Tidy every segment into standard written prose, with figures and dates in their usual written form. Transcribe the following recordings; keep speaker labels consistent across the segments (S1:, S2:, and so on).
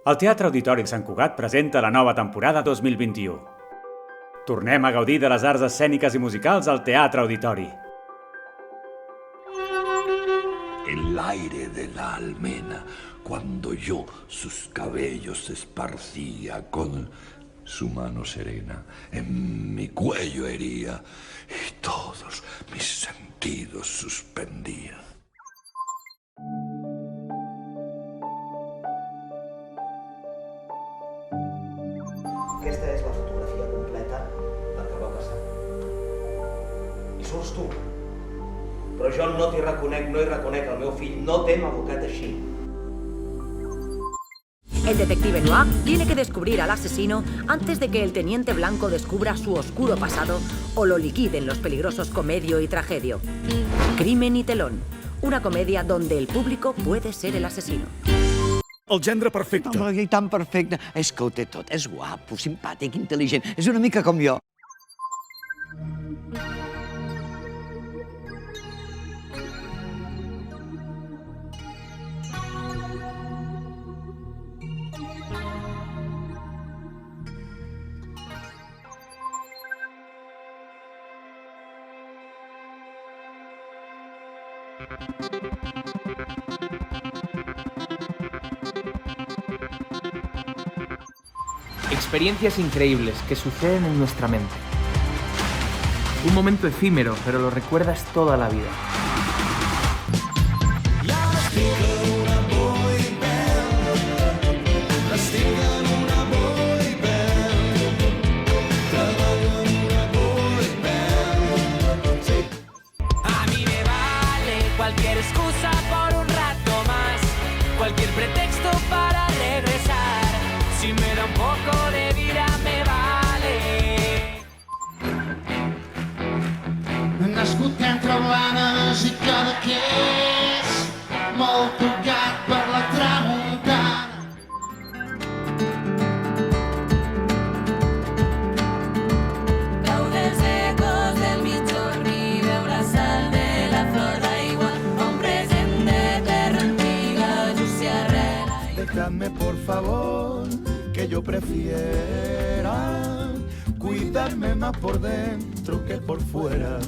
S1: El Teatre Auditori de Sant Cugat presenta la nova temporada 2021. Tornem a gaudir de les arts escèniques i musicals al Teatre Auditori.
S2: El aire de la almena, cuando yo sus cabellos esparcía con su mano serena, en mi cuello hería y todos mis sentidos suspendía.
S3: Aquesta és la fotografia completa del que va passar. I surts tu. Però jo no t'hi reconec, no hi reconec el meu fill, no t'hem abocat així.
S4: El detective Noir tiene que descubrir al asesino antes de que el teniente Blanco descubra su oscuro pasado o lo liquiden los peligrosos Comedio y Tragedio. Crimen y telón, una comedia donde el público puede ser el asesino.
S5: El gendre perfecte.
S6: Home, i tan perfecte. És que ho té tot. És guapo, simpàtic, intel·ligent. És una mica com jo.
S7: Experiencias increíbles que suceden en nuestra mente. Un momento efímero, pero lo recuerdas toda la vida.
S8: A mí me vale cualquier excusa por un rato más, cualquier pretexto para regresar. Si me da un poco de vida me vale.
S9: Nascut entre Blanes i Cadaqués, molt tocat per la tramuntana.
S8: Veu dels ecos del mitjorn, veu la sal de la flor d'aigua, un present de terra antiga just s'hi arrela.
S5: Déjame, por favor, que yo prefiera cuidarme más por dentro que por fuera.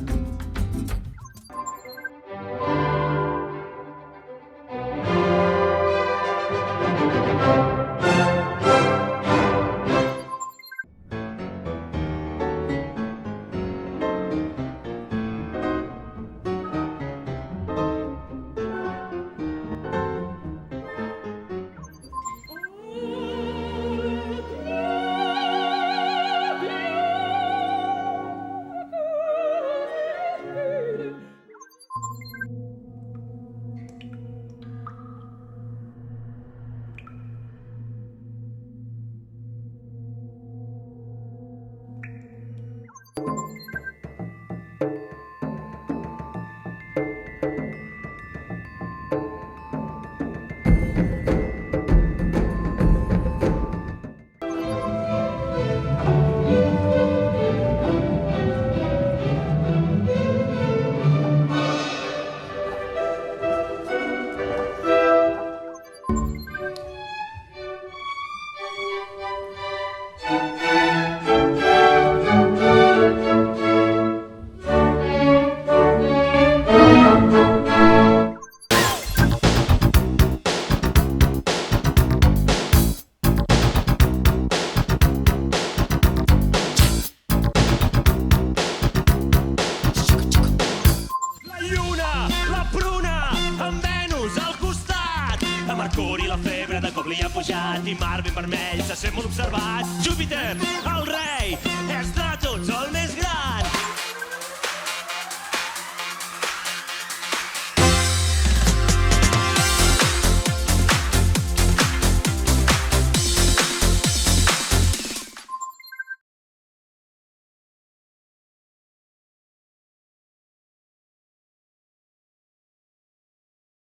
S8: Mercuri, la febre de cop li ha pujat i Mar ben vermell se sent molt observat. Júpiter, el rei, és de tot